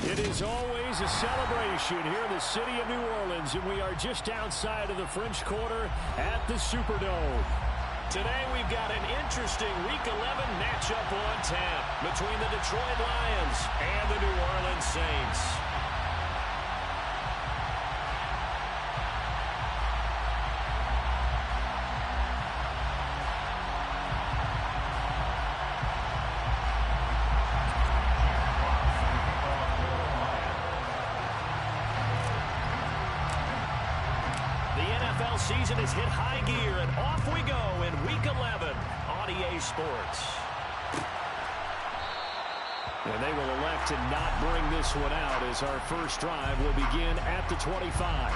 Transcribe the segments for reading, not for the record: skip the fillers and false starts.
It is always a celebration here in the city of New Orleans, and we are just outside of the French Quarter at the Superdome. Today we've got an interesting Week 11 matchup on tap between the Detroit Lions and the New Orleans Saints. Season has hit high gear, and off we go in Week 11 on EA Sports. And they will elect to not bring this one out as our first drive will begin at the 25.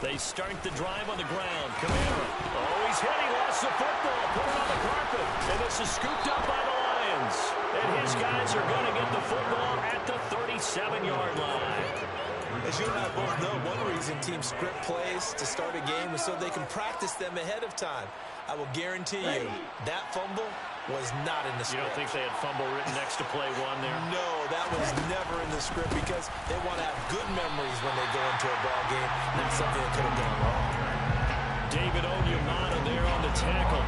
They start the drive on the ground. Kamara. Oh, he's hit. He lost the football. Put it on the carpet. And this is scooped up by the Lions. And his guys are going to get the football at the 37-yard line. As you and I both know, one reason teams script plays to start a game is so they can practice them ahead of time. I will guarantee you that fumble was not in the script. You don't think they had fumble written next to play one there? No, that was never in the script because they want to have good memories when they go into a ball game, not something that could have gone wrong. David Onyemata there on the tackle.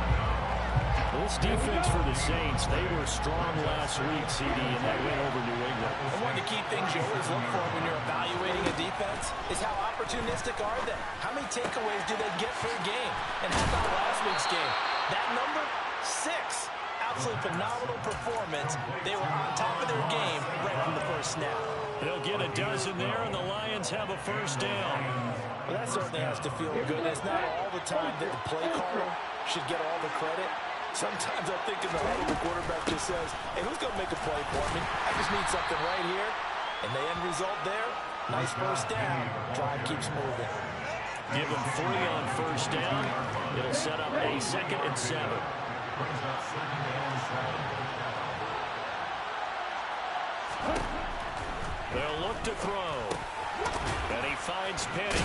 This defense for the Saints, they were strong last week, CD, and that win over New England. And one of the key things you always look for when you're evaluating a defense is how opportunistic are they? How many takeaways do they get per game? And how about last week's game? That number, 6. Absolutely phenomenal performance. They were on top of their game right from the first snap. They'll get a dozen there, and the Lions have a first down. Well, that certainly has to feel good. It's not all the time that the play caller should get all the credit. Sometimes I think in the heart of the quarterback just says, hey, who's going to make a play for me? I just need something right here. And the end result there, nice first down. Drive keeps moving. Give them 3 on first down. It'll set up a 2nd and 7. They'll look to throw. And he finds Penny.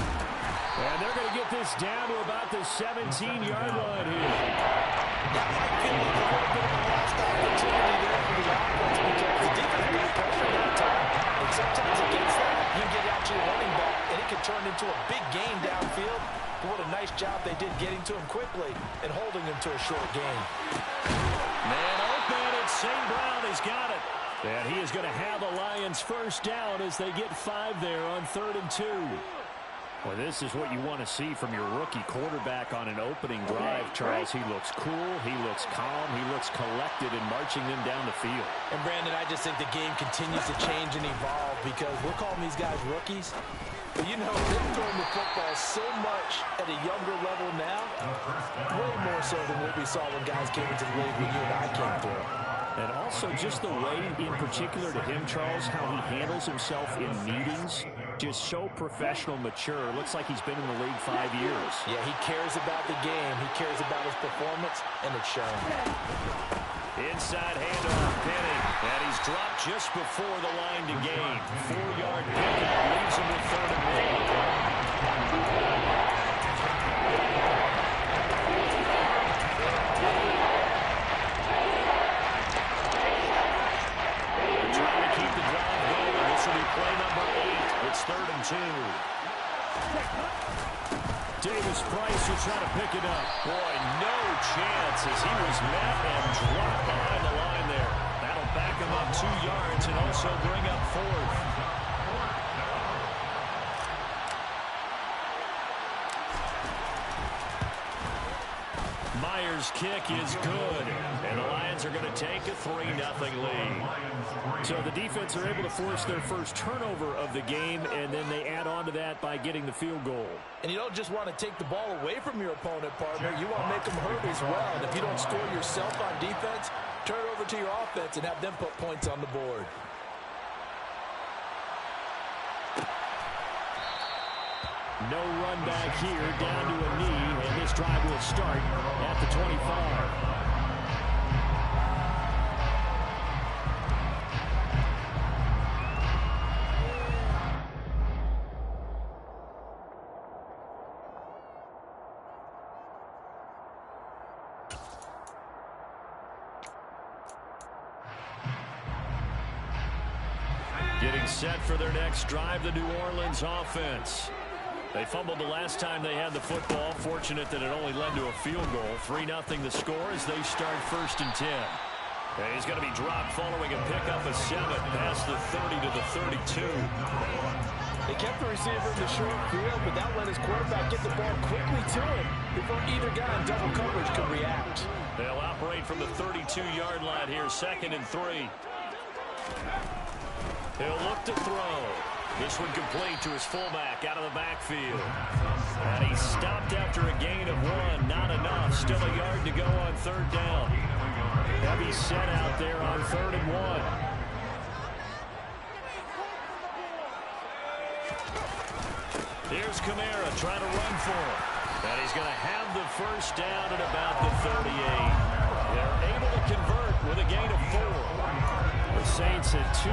And they're going to get this down to about the 17-yard line here. That might feel like a little bit of a lost opportunity there for the offense because the defense got pressure that time. And sometimes against that, you get out to your running back, and it can turn into a big gain downfield. But what a nice job they did getting to him quickly and holding him to a short gain. Man open, and St. Brown has got it. And he is going to have the Lions first down as they get 5 there on 3rd and 2. Well, this is what you want to see from your rookie quarterback on an opening drive, Charles. He looks cool, he looks calm, he looks collected in marching them down the field. And, Brandon, I just think the game continues to change and evolve because we're calling these guys rookies. But, you know, they're throwing the football so much at a younger level now, way more so than what we saw when guys came into the league when you and I came through. And also just the way, in particular to him, Charles, how he handles himself in meetings, just so professional, mature. Looks like he's been in the league 5 years. Yeah, he cares about the game. He cares about his performance, and it's showing. Inside handoff, Penny. And he's dropped just before the line to gain. 4-yard pickup leaves him with 3rd and 1. Play number 8. It's 3rd and 2. Davis Price will try to pick it up. Boy, no chance as he was met and dropped behind the line there. That'll back him up 2 yards and also bring up 4th. Meyer's kick is good, and the Lions are going to take a 3-0 lead. So the defense are able to force their first turnover of the game, and then they add on to that by getting the field goal. And you don't just want to take the ball away from your opponent, partner. You want to make them hurt as well. And if you don't score yourself on defense, turn it over to your offense and have them put points on the board. No run back here, down to a knee, and this drive will start at the 25. Getting set for their next drive, the New Orleans offense. They fumbled the last time they had the football. Fortunate that it only led to a field goal. 3-0 the score as they start 1st and 10. And he's going to be dropped following a pickup of 7 past the 30 to the 32. They kept the receiver in the short field, but that let his quarterback get the ball quickly to him before either guy in double coverage could react. They'll operate from the 32-yard line here, 2nd and 3. He'll look to throw. This one complete to his fullback out of the backfield. And he stopped after a gain of 1. Not enough. Still a yard to go on 3rd down. Heavy set out there on 3rd and 1. Here's Kamara trying to run for him. And he's going to have the 1st down at about the 38. They're able to convert with a gain of 4. The Saints at 2-7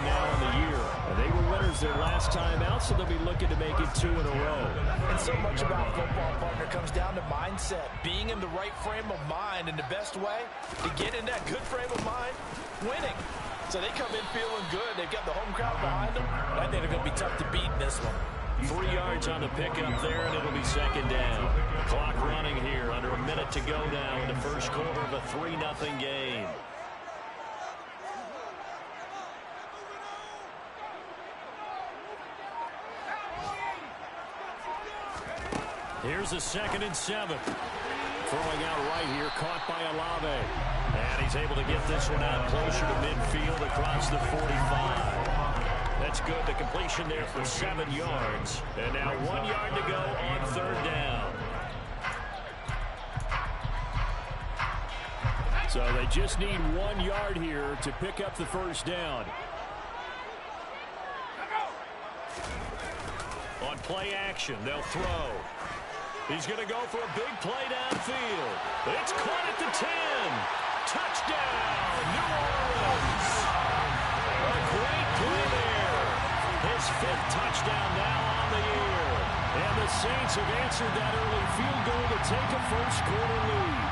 now in the year. And they were winners their last time out, so they'll be looking to make it 2 in a row. And so much about football, partner, comes down to mindset. Being in the right frame of mind, and the best way to get in that good frame of mind, winning. So they come in feeling good. They've got the home crowd behind them. I think they're going to be tough to beat in this one. 3 yards on the pickup there, and it'll be 2nd down. Clock running here, under a minute to go now in the first quarter of a 3-0 game. Here's a 2nd and 7. Throwing out right here, caught by Olave. And he's able to get this one out closer to midfield across the 45. That's good. The completion there for 7 yards. And now 1 yard to go on 3rd down. So they just need 1 yard here to pick up the 1st down. On play action, they'll throw. He's going to go for a big play downfield. It's caught at the 10. Touchdown, New Orleans. A great play there. His 5th touchdown now on the year. And the Saints have answered that early field goal to take a first quarter lead.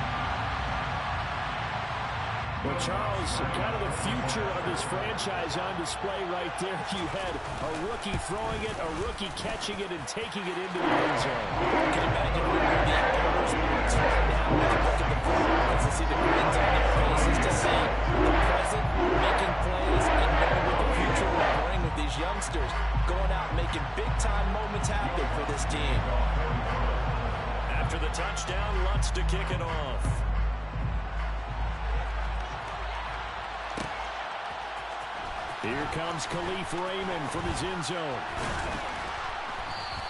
Well, Charles, kind of the future of this franchise on display right there. You had a rookie throwing it, a rookie catching it, and taking it into the end zone. You can imagine the Owner's words right now when you look at the performance and see the grins on their faces, to see the present making plays and knowing what the future will bring with these youngsters going out and making big-time moments happen for this team. After the touchdown, Lutz to kick it off. Here comes Khalif Raymond from his end zone.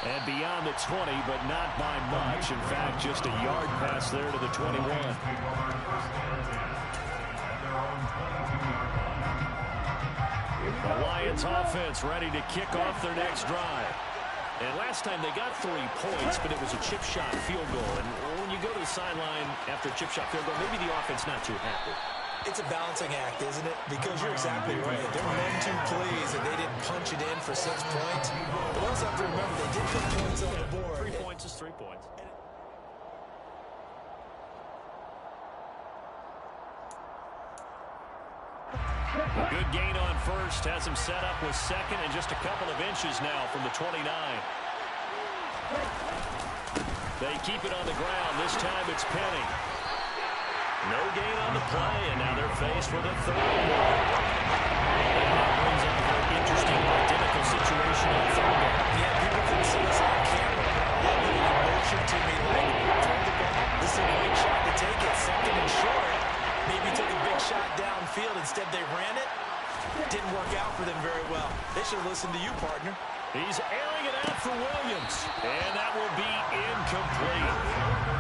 And beyond the 20, but not by much. In fact, just a yard pass there to the 21. The Lions offense ready to kick off their next drive. And last time they got 3 points, but it was a chip shot field goal. And when you go to the sideline after a chip shot field goal, maybe the offense not too happy. It's a balancing act, isn't it? Because you're exactly right. They're meant to please, and they didn't punch it in for 6 points. But also have to remember they did put points on the board. 3 points is 3 points. Good gain on first. Has him set up with 2nd and just a couple of inches now from the 29. They keep it on the ground. This time it's Penny. No gain on the play, and now they're faced with a 3rd and 1. That brings up a very interesting, identical situation on 3rd down. Yeah, people can see us on camera. All the emotion to me, like, throw the ball. This is a great shot. out for them very well. They should listen to you, partner. He's airing it out for Williams, and that will be incomplete.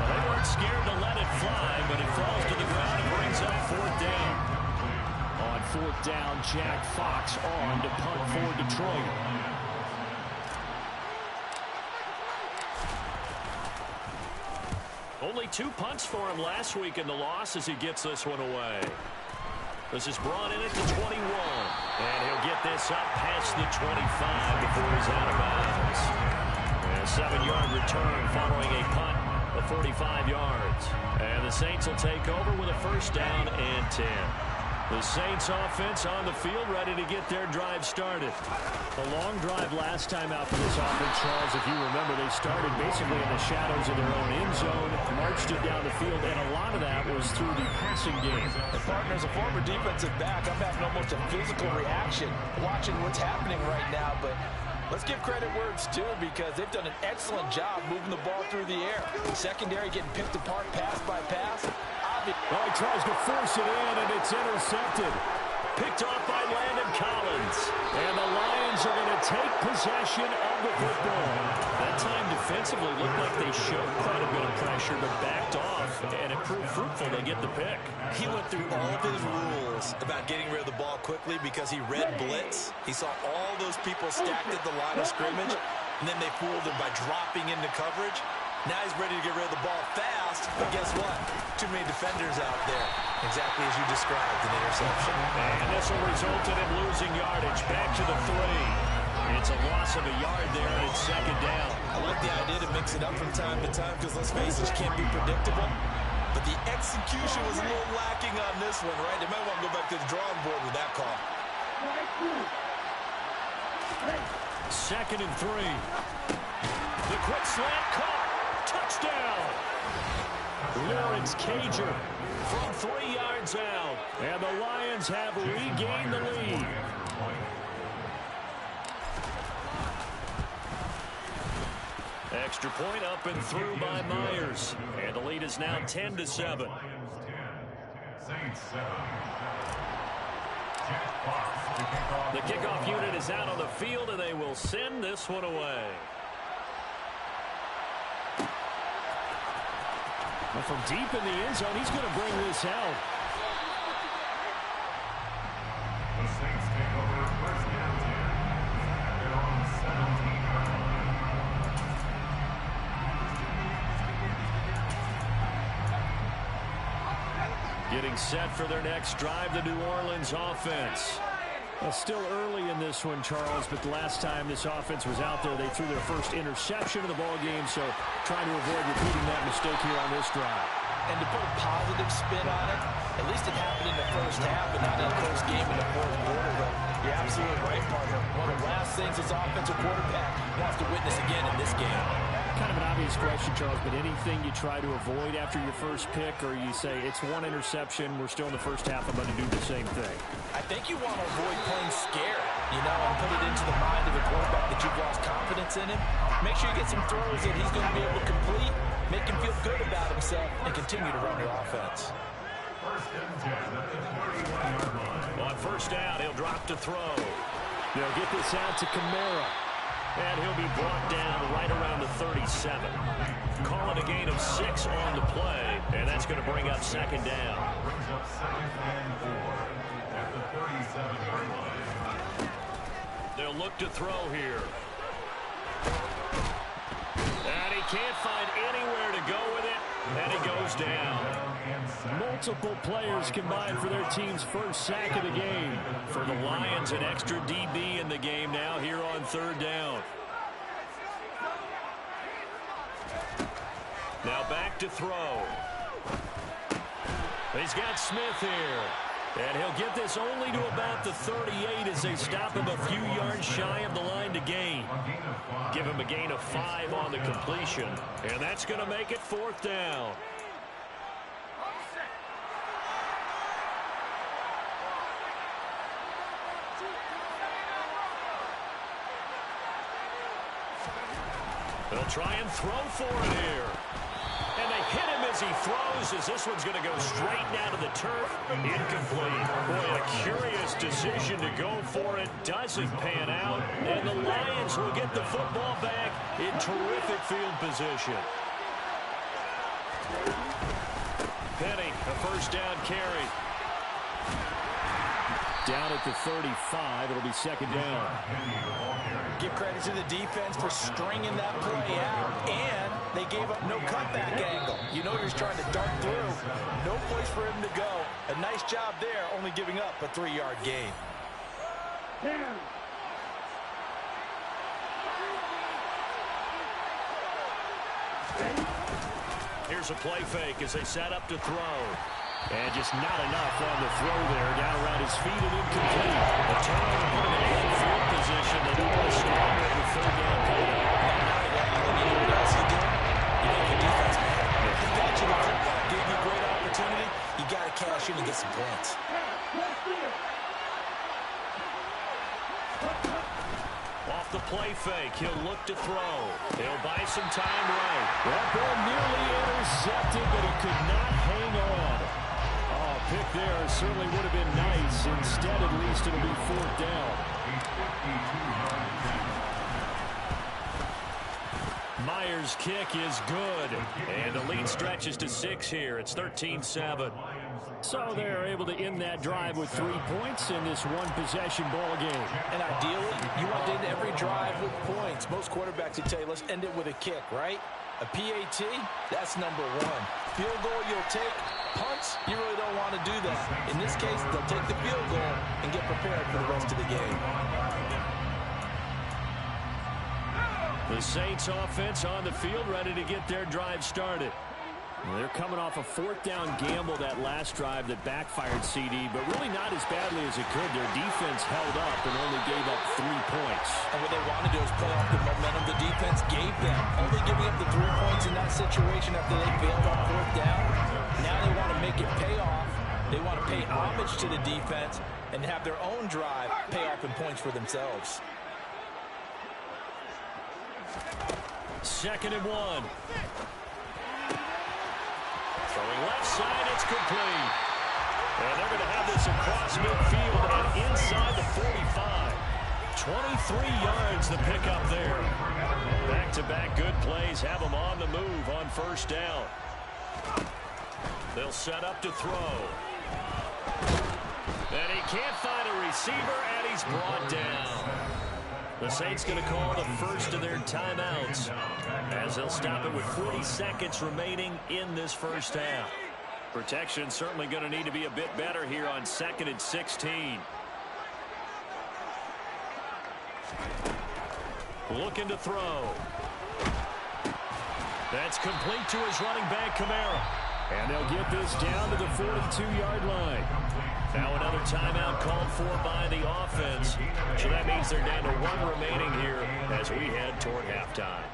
Well, they weren't scared to let it fly, but it falls to the ground and brings up fourth down. On fourth down, Jack Fox on to punt for Detroit. Only 2 punts for him last week in the loss as he gets this one away. This is brought in at the 21. And he'll get this up past the 25 before he's out of bounds. And a 7-yard return following a punt of 45 yards. And the Saints will take over with a first down and 10. The Saints offense on the field ready to get their drive started. A long drive last time out for this offense, Charles. If you remember, they started basically in the shadows of their own end zone, marched it down the field, and a lot of that was through the passing game. And partner, as a former defensive back, I'm having almost a physical reaction watching what's happening right now. But let's give credit where it's due because they've done an excellent job moving the ball through the air. The secondary getting picked apart pass by pass. Well, he tries to force it in, and it's intercepted. Picked off by Landon Collins. And the Lions are going to take possession of the football. That time defensively looked like they showed quite a bit of pressure, but backed off, and it proved fruitful. They get the pick. He went through all of his rules about getting rid of the ball quickly because he read blitz. He saw all those people stacked at the line of scrimmage, and then they fooled him by dropping into coverage. Now he's ready to get rid of the ball fast, but guess what? Too many defenders out there. Exactly as you described, an interception. And this will result in him losing yardage. Back to the 3. It's a loss of a yard there, and it's second down. I like the idea to mix it up from time to time because, let's face it, you can't be predictable. But the execution was a little lacking on this one, right? They might want to go back to the drawing board with that call. Second and 3. The quick slant caught. Touchdown! Lawrence Cager from 3 yards out. And the Lions have regained the lead. Extra point up and through by Myers. And the lead is now 10-7. The kickoff unit is out on the field, and they will send this one away. Well, from deep in the end zone, he's going to bring this out. The Saints take over first down 10. They're on 17. Getting set for their next drive, the New Orleans offense. Well, still early in this one, Charles, but the last time this offense was out there, they threw their first interception of the ball game, so trying to avoid repeating that mistake here on this drive. And to put a positive spin on it, at least it happened in the first half and not in the first game in the fourth quarter. But you're absolutely right, partner. One of the last things this offensive quarterback wants to witness again in this game. Kind of an obvious question, Charles, but anything you try to avoid after your first pick, or you say it's one interception, we're still in the first half, I'm going to do the same thing? I think you want to avoid playing scared, and put it into the mind of the quarterback that you've lost confidence in him. Make sure you get some throws that he's going to be able to complete, make him feel good about himself, and continue to run your offense. On first down, he'll drop to throw. They'll get this out to Kamara. And he'll be brought down right around the 37. Call it a gain of 6 on the play, and that's going to bring up second down. Brings up second and 4 at the 37-yard line. They'll look to throw here. And he can't find anywhere to go with it, and he goes down. Multiple players combined for their team's first sack of the game. For the Lions, an extra DB in the game now here on third down. Now back to throw. He's got Smith here. And he'll get this only to about the 38 as they stop him a few yards shy of the line to gain. Give him a gain of 5 on the completion. And that's going to make it fourth down. They'll try and throw for it here. And they hit him as as he throws, as this one's going to go straight down to the turf. Incomplete. Boy, a curious decision to go for it. Doesn't pan out. And the Lions will get the football back in terrific field position. Penny, a first down carry. Down at the 35. It'll be second down. Give credit to the defense for stringing that play out, and they gave up no cutback angle. You know he's trying to dart through. No place for him to go. A nice job there, only giving up a 3-yard gain. Here's a play fake as they set up to throw. And just not enough on the throw there. Down around his feet and incomplete. A turnover in field position. They don't want to squander it with third down play. You know what else you do? You make your defense mad. He got you the football, gave you a great opportunity. You got to cash in and get some points. Off the play fake, he'll look to throw. He'll buy some time right. That ball nearly intercepted, but he could not hang on. Pick there certainly would have been nice. Instead, at least, it'll be fourth down. Myers' kick is good. And the lead stretches to 6 here. It's 13-7. So they're able to end that drive with 3 points in this one-possession ball game. And ideally, you want to end every drive with points. Most quarterbacks would tell you, let's end it with a kick, right? A PAT, that's number 1. Field goal you'll take. Punts, you really don't want to do that. In this case, they'll take the field goal and get prepared for the rest of the game. The Saints offense on the field, ready to get their drive started. Well, they're coming off a fourth down gamble that last drive that backfired CD, but really not as badly as it could. Their defense held up and only gave up 3 points. And what they want to do is play off the momentum the defense gave them. Only giving up the 3 points in that situation after they failed on fourth down. Now they want to make it pay off. They want to pay homage to the defense and have their own drive pay off in points for themselves. 2nd and 1. Throwing left side, it's complete. And they're going to have this across midfield and inside the 45. 23 yards the pickup there. Back-to-back good plays have them on the move on first down. They'll set up to throw. And he can't find a receiver, and he's brought down. The Saints going to call the first of their timeouts as they'll stop it with 40 seconds remaining in this first half. Protection certainly going to need to be a bit better here on 2nd and 16. Looking to throw. That's complete to his running back, Kamara. And they'll get this down to the 42-yard line. Now another timeout called for by the offense. So that means they're down to 1 remaining here as we head toward halftime.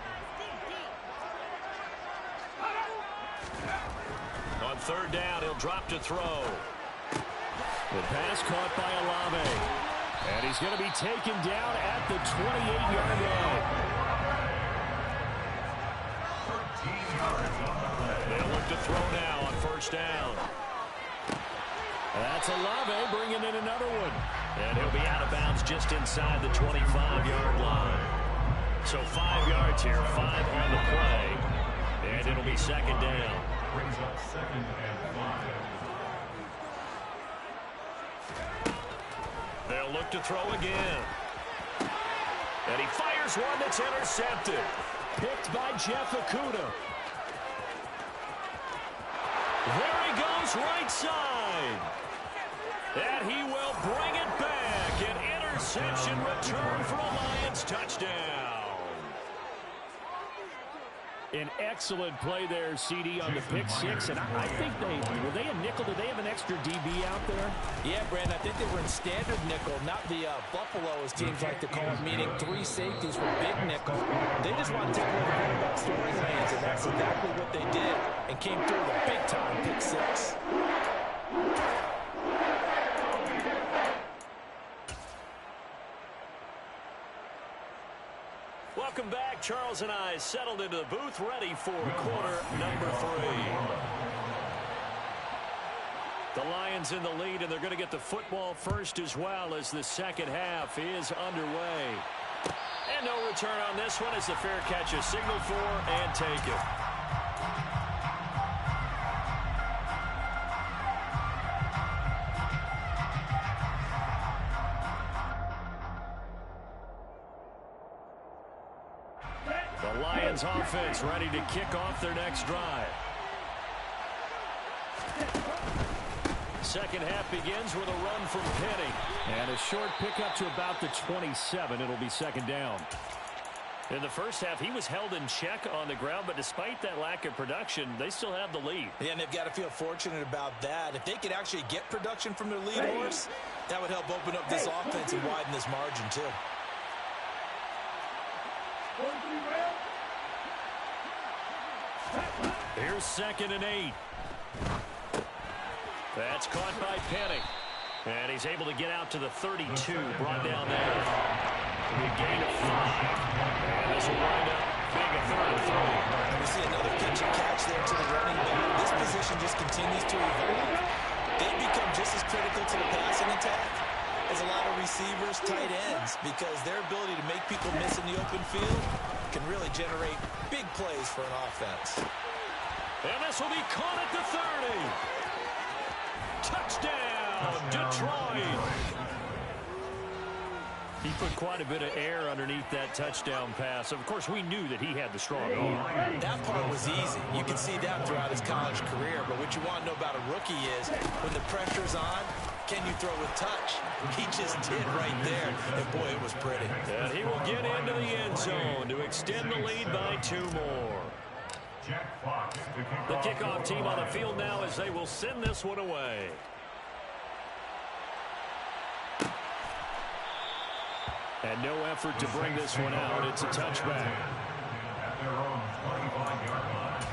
On third down, he'll drop to throw. The pass caught by Olave. And he's going to be taken down at the 28-yard line. They'll look to throw now on first down. That's Olave bringing in another one. And he'll be out of bounds just inside the 25-yard line. So 5 yards here, 5 on the play. And it'll be second down. Brings up 2nd and 5. They'll look to throw again. And he fires one that's intercepted. Picked by Jeff Okudah. There he goes, right side. And he will bring it back. An interception return for a Lions touchdown. An excellent play there, CD, on the pick six. And I think were they a nickel? Did they have an extra DB out there? Yeah, Brandon, I think they were in standard nickel, not the Buffalo, as teams like to call it, meaning 3 safeties for big nickel. They just want to take away the quarterback scoring lanes, and that's exactly what they did, and came through with a big-time pick six. Welcome back. Charles and I settled into the booth, ready for quarter number 3. The Lions in the lead, and they're going to get the football first as well as the second half is underway. And no return on this one as the fair catch is signaled for and taken. The Lions offense ready to kick off their next drive. Second half begins with a run from Penny. And a short pickup to about the 27. It'll be second down. In the first half, he was held in check on the ground, but despite that lack of production, they still have the lead. Yeah, and they've got to feel fortunate about that. If they could actually get production from their lead horse, that would help open up this offense and widen this margin, too. Here's 2nd and 8. That's caught by Penny. And he's able to get out to the 32, brought down there. It'll be a gain of 5. And this will wind up being a 3rd and 3. We see another pitch and catch there to the running back. This position just continues to evolve. They become just as critical to the passing attack as a lot of receivers, tight ends, because their ability to make people miss in the open field can really generate big plays for an offense. And this will be caught at the 30. Touchdown, Detroit. He put quite a bit of air underneath that touchdown pass. Of course, we knew that he had the strong arm. That part was easy. You can see that throughout his college career. But what you want to know about a rookie is when the pressure's on, can you throw with touch? He just did right there. And, boy, it was pretty. And he will get into the end zone to extend the lead by 2 more. The kickoff team on the field now as they will send this one away. And no effort to bring this one out. It's a touchback. At their own 25-yard line.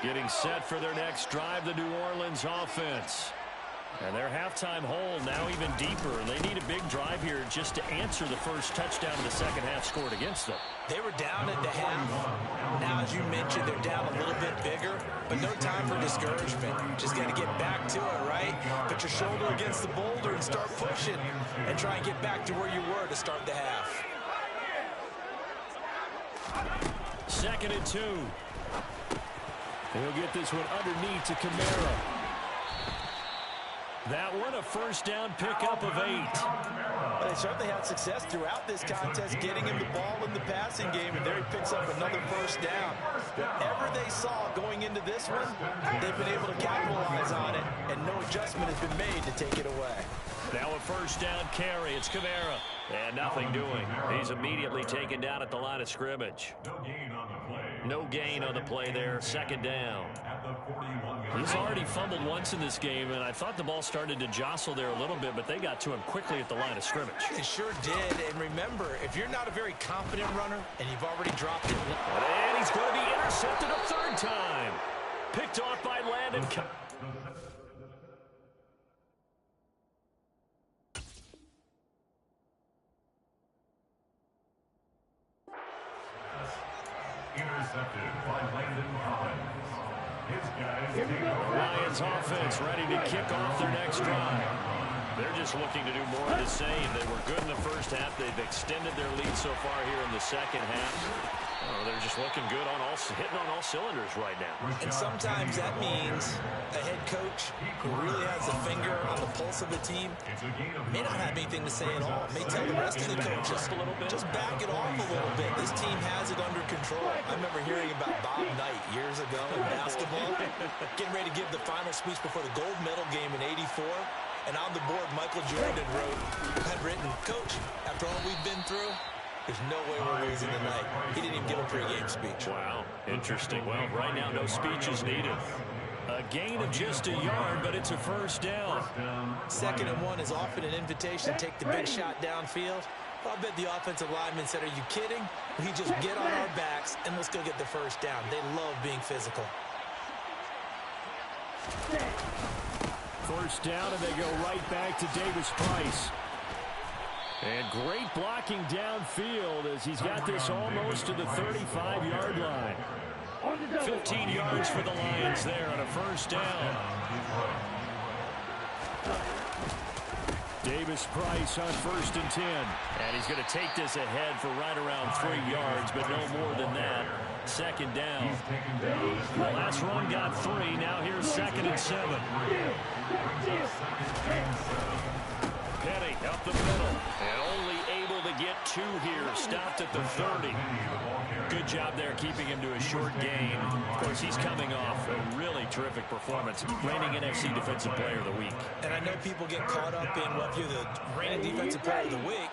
Getting set for their next drive, the New Orleans offense. And their halftime hole now even deeper. And they need a big drive here just to answer the first touchdown of the second half scored against them. They were down at the half. Now, as you mentioned, they're down a little bit bigger, but no time for discouragement. Just got to get back to it, right? Put your shoulder against the boulder and start pushing and try and get back to where you were to start the half. 2nd and 2. He'll get this one underneath to Kamara. That one, a first down pickup of 8. Well, they certainly had success throughout this contest getting him the ball in the passing game, and there he picks up another first down. Whatever they saw going into this one, they've been able to capitalize on it, and no adjustment has been made to take it away. Now a first down carry. It's Kamara. And nothing doing. He's immediately taken down at the line of scrimmage. No gain on the play there. 2nd down. He's already fumbled once in this game, and I thought the ball started to jostle there a little bit, but they got to him quickly at the line of scrimmage. They sure did. And remember, if you're not a very confident runner and you've already dropped it. And he's going to be intercepted a 3rd time. Picked off by Landon. Intercepted by Landon Collins. His guys take over. Lions offense ready to kick off their next drive. They're just looking to do more of the same. They were good in the first half. They've extended their lead so far here in the second half. Oh, they're just looking good on hitting on all cylinders right now. And sometimes that means a head coach who really has a finger on the pulse of the team may not have anything to say at all. May tell the rest of the coaches, just back it off a little bit. This team has it under control. I remember hearing about Bob Knight years ago in basketball, getting ready to give the final speech before the gold medal game in '84. And on the board, Michael Jordan had written, "Coach, after all we've been through, there's no way we're losing tonight." He didn't even give a pregame speech. Wow, interesting. Well, right now, no speech is needed. A gain of just a yard, but it's a first down. 2nd and 1 is often an invitation to take the big shot downfield. I'll bet the offensive lineman said, "Are you kidding? We just get on our backs and let's go get the first down." They love being physical. First down, and they go right back to Davis Price. And great blocking downfield as he's got this almost to the 35-yard line. 15 yards for the Lions there on a first down. Davis Price on 1st and 10. And he's going to take this ahead for right around 3 yards, but no more than that. 2nd down. The last run got 3. Now here's 2nd and 7. Petty up the middle. And only able to get 2 here. Stopped at the 30. Good job there keeping him to a short gain. Of course, he's coming off a really terrific performance. Reigning NFC Defensive Player of the Week. And I know people get caught up in, well, if you're the reigning Defensive Player of the Week,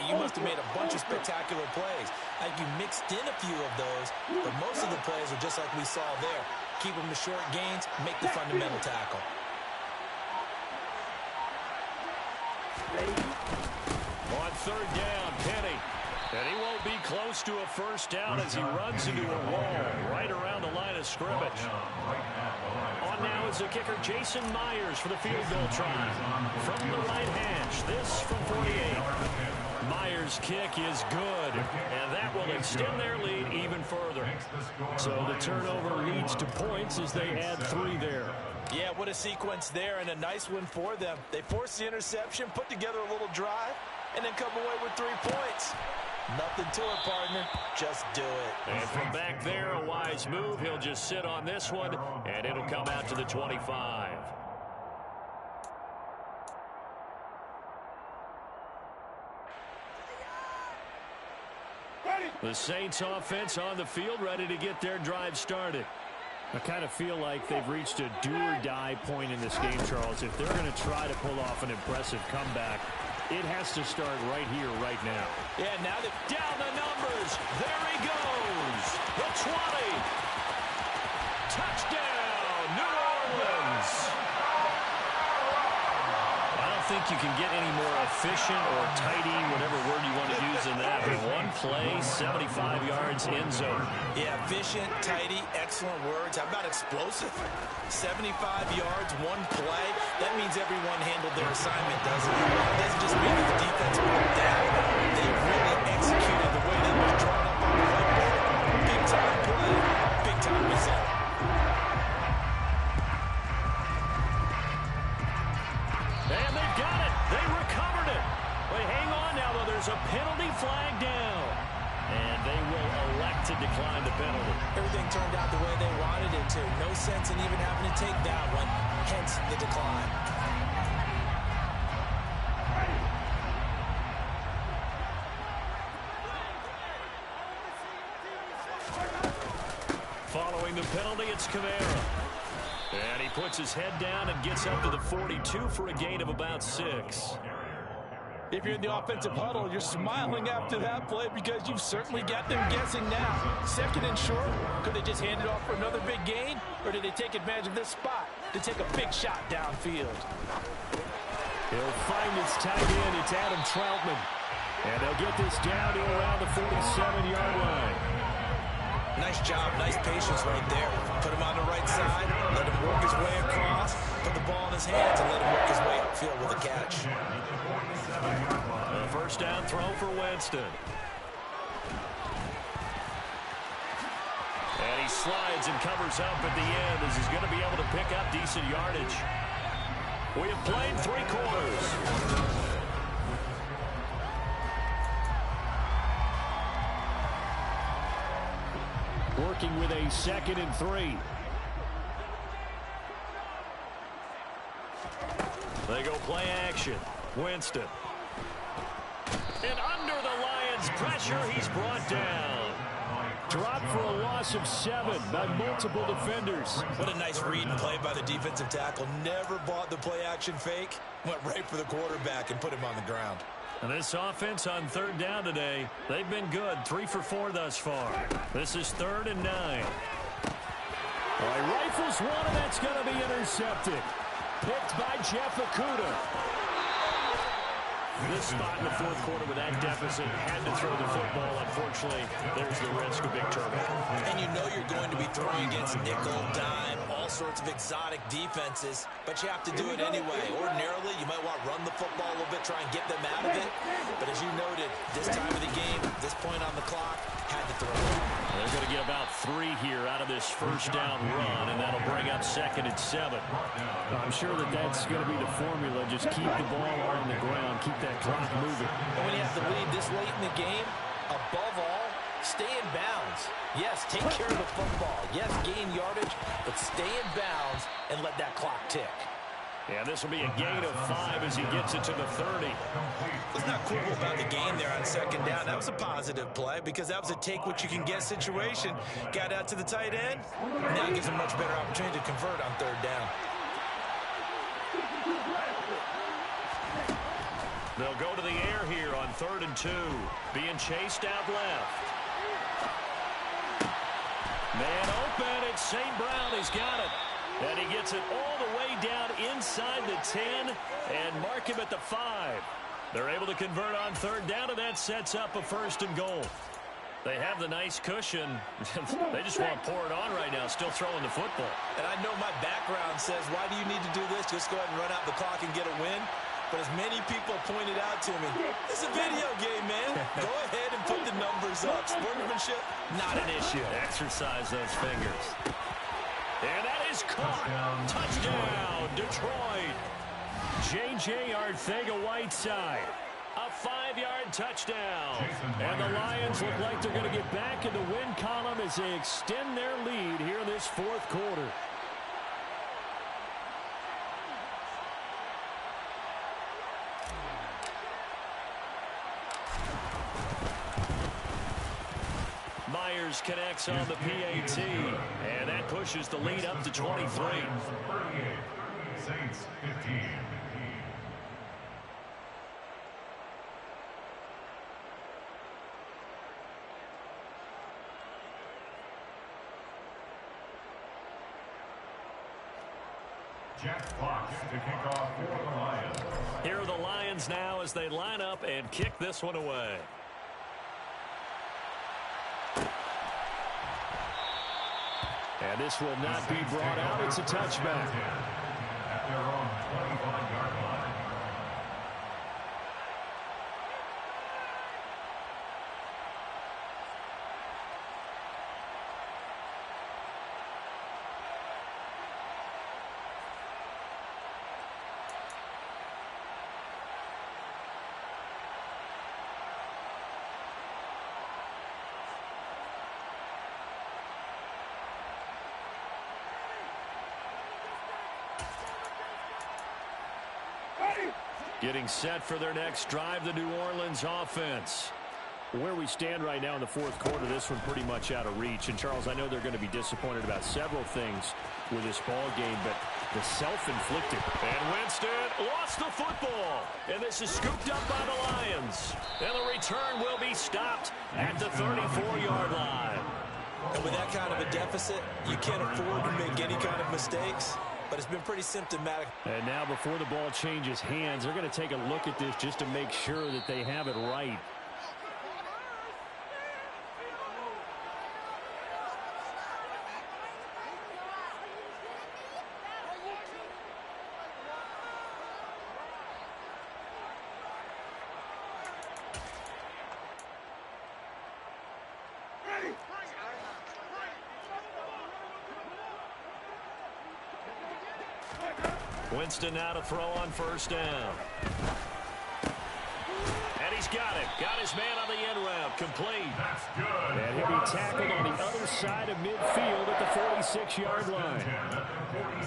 you must have made a bunch of spectacular plays. I think you mixed in a few of those, but most of the plays are just like we saw there. Keep them to short gains, make the fundamental tackle. On 3rd down, Penny. And he won't be close to a first down as he runs into a wall right around the line of scrimmage. On now is the kicker, Jason Myers, for the field goal try. From the right hash, this from 48. Myers' kick is good, and that will extend their lead even further. So the turnover leads to points as they add 3 there. Yeah, what a sequence there, and a nice one for them. They forced the interception, put together a little drive, and then come away with 3 points. Nothing to it, partner. Just do it. And from back there, a wise move. He'll just sit on this one, and it'll come out to the 25. The Saints offense on the field, ready to get their drive started. I kind of feel like they've reached a do-or-die point in this game, Charles. If they're going to try to pull off an impressive comeback, it has to start right here, right now. Yeah, now that Down the numbers. There he goes. The 20. Touchdown, New Orleans. I don't think you can get any more efficient or tidy, whatever word you want to use in that. But one play, 75 yards, end zone. Yeah, efficient, tidy, excellent words. How about explosive? 75 yards, one play. That means everyone handled their assignment, doesn't it? It doesn't just mean that the defense worked out. They really executed the way that was drawn up on the whiteboard. Big-time play, big-time result. And they've got it. They recovered it. Wait, hang on now, though. There's a penalty flag down. And they will elect to decline the penalty. Everything turned out the way they wanted it to. No sense in even having to take that one, hence the decline. Following the penalty, it's Kamara. And he puts his head down and gets up to the 42 for a gain of about 6. If you're in the offensive huddle, you're smiling after that play because you've certainly got them guessing now. 2nd and short, could they just hand it off for another big gain? Or did they take advantage of this spot to take a big shot downfield? He'll find his tight end. It's Adam Troutman. And they'll get this down to around the 47-yard line. Nice job, nice patience right there. Put him on the right side, let him work his way across, put the ball in his hands, and let him work his way upfield with a catch. A first down throw for Winston. And he slides and covers up at the end as he's going to be able to pick up decent yardage. We have played 3 quarters. Working with a 2nd and 3. They go play action. Winston. And under the Lions' pressure, he's brought down. Dropped for a loss of 7 by multiple defenders. What a nice read and play by the defensive tackle. Never bought the play action fake. Went right for the quarterback and put him on the ground. And this offense on 3rd down today, they've been good. 3 for 4 thus far. This is 3rd and 9. All right, rifles one, and that's going to be intercepted. Picked by Jeff Okudah. This spot in the 4th quarter with that deficit, had to throw the football. Unfortunately, there's the risk of big turnover. And you know you're going to be throwing against nickel, dime, all sorts of exotic defenses, but you have to do it anyway. Ordinarily, you might want to run the football a little bit, try and get them out of it. But as you noted, this time of the game, this point on the clock, had to throw it. They're going to get about 3 here out of this first down run, and that'll bring up 2nd and 7. I'm sure that's going to be the formula. Just keep the ball on the ground. Keep that clock moving. And when you have the lead this late in the game, above all, stay in bounds. Yes, take care of the football. Yes, gain yardage, but stay in bounds and let that clock tick. Yeah, this will be a gain of 5 as he gets it to the 30. Let's not quibble about the gain there on 2nd down. That was a positive play because that was a take-what-you-can-get situation. Got out to the tight end. Now it gives him a much better opportunity to convert on 3rd down. They'll go to the air here on 3rd and 2. Being chased out left. Man open. It's St. Brown. He's got it. And he gets it all the way down inside the 10 and mark him at the 5. They're able to convert on 3rd down, and that sets up a 1st and goal. They have the nice cushion. They just want to pour it on right now, still throwing the football. And I know my background says, why do you need to do this? Just go ahead and run out the clock and get a win. But as many people pointed out to me, it's a video game, man. Go ahead and put the numbers up. Sportsmanship, not an issue. Exercise those fingers. And that is caught. Touchdown, Detroit. J.J. Arcega-Whiteside. A 5-yard touchdown. And the Lions look like they're going to get back in the win column as they extend their lead here in this 4th quarter. Myers connects on the PAT, and that pushes the lead up to 23. Saints 15. Jack Fox to kick off for the Lions. Here are the Lions now as they line up and kick this one away. And this will not be brought out. It's a touchback. At their own 25-yard line. Getting set for their next drive, the New Orleans offense. Where we stand right now in the 4th quarter, this one pretty much out of reach. And, Charles, I know they're going to be disappointed about several things with this ball game, but the self-inflicted. And Winston lost the football. And this is scooped up by the Lions. And the return will be stopped at the 34-yard line. And with that kind of a deficit, you can't afford to make any kind of mistakes. But it's been pretty symptomatic. And now before the ball changes hands, they're going to take a look at this just to make sure that they have it right. Winston now to throw on 1st down. And he's got it. Got his man on the end route. Complete. That's good. And he'll be tackled on the other side of midfield at the 46-yard line.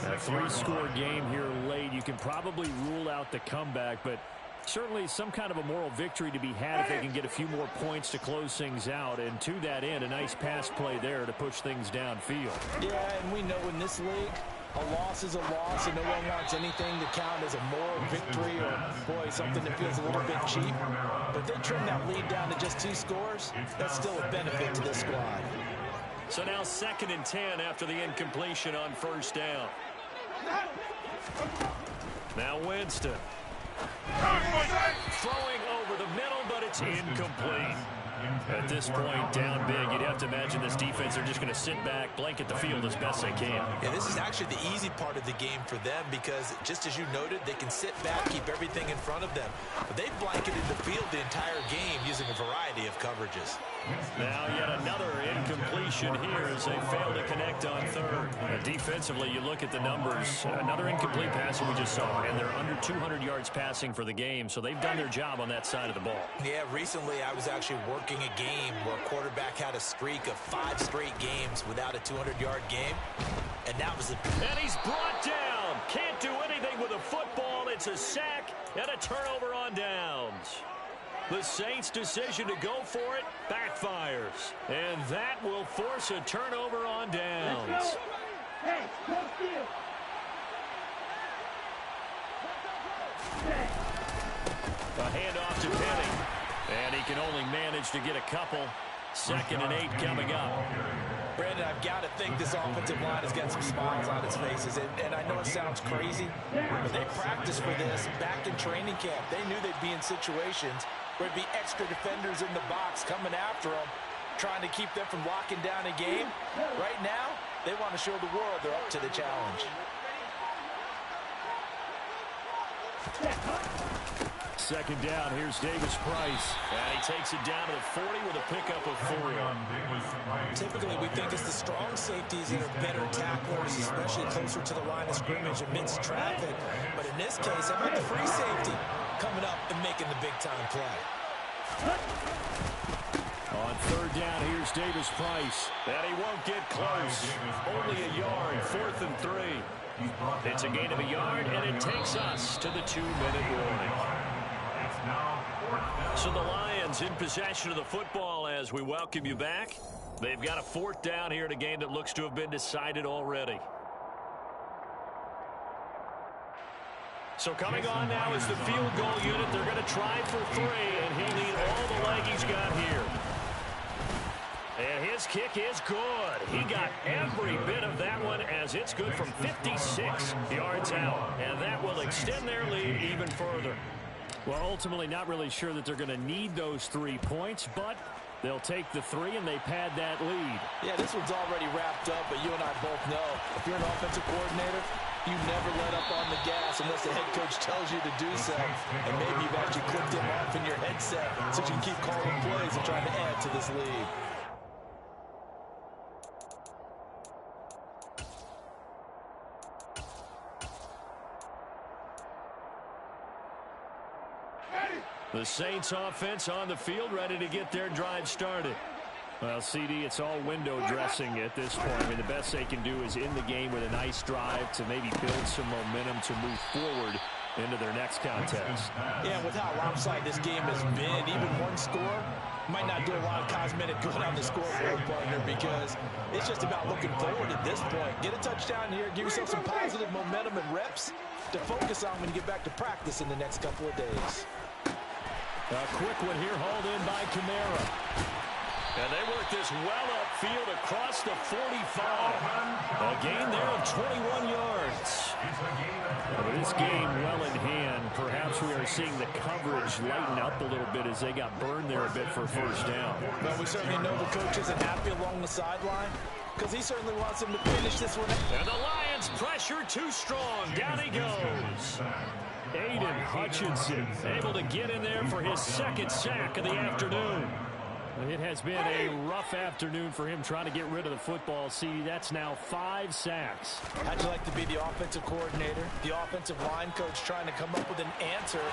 A 3-score game here late. You can probably rule out the comeback, but certainly some kind of a moral victory to be had if they can get a few more points to close things out. And to that end, a nice pass play there to push things downfield. Yeah, and we know in this league, a loss is a loss, and no one wants anything to count as a moral victory or, boy, something that feels a little bit cheap. But they trim that lead down to just 2 scores. That's still a benefit to this squad. So now 2nd and 10 after the incompletion on 1st down. Now Winston. Throwing over the middle, but it's incomplete. At this point, down big, you'd have to imagine this defense are just going to sit back, blanket the field as best they can. Yeah, this is actually the easy part of the game for them because, just as you noted, they can sit back, keep everything in front of them. But they've blanketed the field the entire game using a variety of coverages. Now yet another incomplete incompletion here as they fail to connect on third. Defensively, you look at the numbers. Another incomplete pass that we just saw, and they're under 200 yards passing for the game, so they've done their job on that side of the ball. Yeah, recently I was actually working a game where a quarterback had a streak of 5 straight games without a 200-yard game, and that was And he's brought down. Can't do anything with a football. It's a sack and a turnover on downs. The Saints' decision to go for it backfires. And that will force a turnover on downs. A handoff to Penny. And he can only manage to get a couple. 2nd and 8 coming up. Brandon, I've got to think this offensive line has got some smiles on its faces. And I know it sounds crazy, but they practiced for this back in training camp. They knew they'd be in situations where there'd be extra defenders in the box coming after them, trying to keep them from locking down a game. Right now, they want to show the world they're up to the challenge. Second down, here's Davis Price. And he takes it down to the 40 with a pickup of 4. Typically, we think it's the strong safeties that are better tacklers, especially closer to the line of scrimmage amidst traffic. But in this case, how about the free safety coming up and making the big-time play? On 3rd down, here's Davis Price. And he won't get close. Only a yard, 4th and 3. It's a gain of a yard, and it takes us to the 2-minute warning. So the Lions in possession of the football as we welcome you back. They've got a 4th down here in a game that looks to have been decided already. So coming on now is the field goal unit. They're going to try for 3, and he'll need all the leg he's got here. And his kick is good. He got every bit of that one as it's good from 56 yards out. And that will extend their lead even further. Well, ultimately not really sure that they're going to need those 3 points, but they'll take the 3 and they pad that lead. Yeah, this one's already wrapped up, but you and I both know if you're an offensive coordinator, you never let up on the gas unless the head coach tells you to do so. And maybe you've actually clicked him off in your headset so you can keep calling plays and trying to add to this lead. The Saints offense on the field, ready to get their drive started. Well, CD, it's all window dressing at this point. I mean, the best they can do is in the game with a nice drive to maybe build some momentum to move forward into their next contest. Yeah, with how lopsided this game has been, even one score might not do a lot of cosmetic good on the scoreboard, partner, because it's just about looking forward at this point. Get a touchdown here, give yourself some positive momentum and reps to focus on when you get back to practice in the next couple of days. A quick one here, hauled in by Kamara. And they work this well upfield across the 45. A gain there of 21 yards. With this game well in hand, perhaps we are seeing the coverage lighten up a little bit as they got burned there a bit for 1st down. Well, we certainly know the coach isn't happy along the sideline because he certainly wants him to finish this one. And the Lions pressure too strong. Down he goes. Aiden Hutchinson able to get in there for his 2nd sack of the afternoon. It has been a rough afternoon for him trying to get rid of the football. See, that's now 5 sacks. How'd you like to be the offensive coordinator, the offensive line coach trying to come up with an answer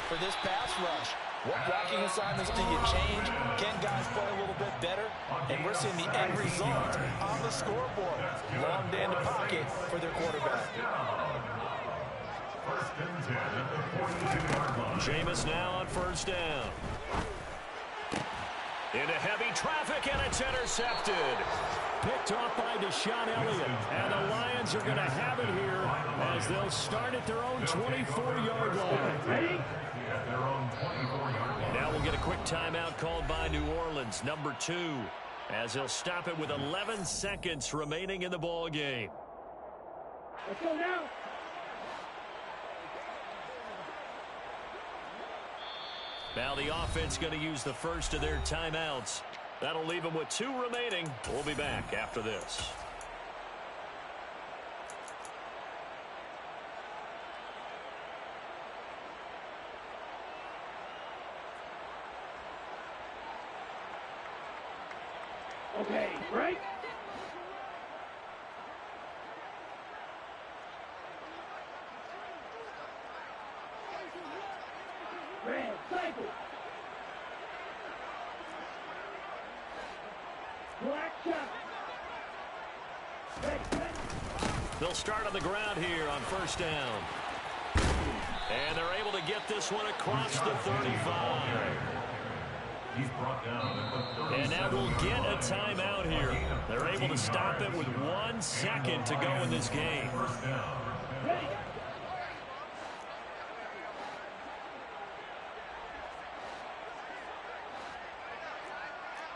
for this pass rush? What blocking assignments do you change? Can guys play a little bit better? And we're seeing the end result on the scoreboard. Long day in the pocket for their quarterback. Jameis now on 1st down. Into heavy traffic, and it's intercepted. Picked off by Deshaun Elliott. And the Lions are going to have it here as they'll start at their own 24-yard line. Now we'll get a quick timeout called by New Orleans, number 2, as they'll stop it with 11 seconds remaining in the ball game. Let's go now. Now the offense going to use the first of their timeouts. That'll leave them with 2 remaining. We'll be back after this. Okay, break. Red, cycle. Black shot. They'll start on the ground here on first down. And they're able to get this one across the 35. He's brought down at the 37. And now we'll get a timeout here. They're able to stop it with 1 second to go in this game. First down. Ready.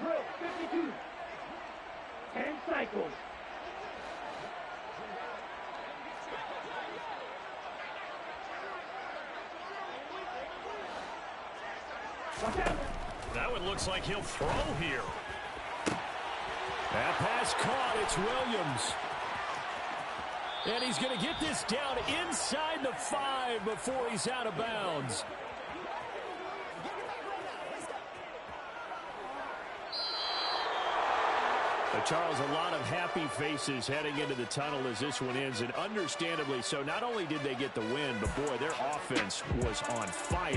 Drill 52. And cycle. That one looks like he'll throw here. That pass caught. It's Williams. And he's going to get this down inside the 5 before he's out of bounds. Charles, a lot of happy faces heading into the tunnel as this one ends, and understandably so. Not only did they get the win, but boy, their offense was on fire.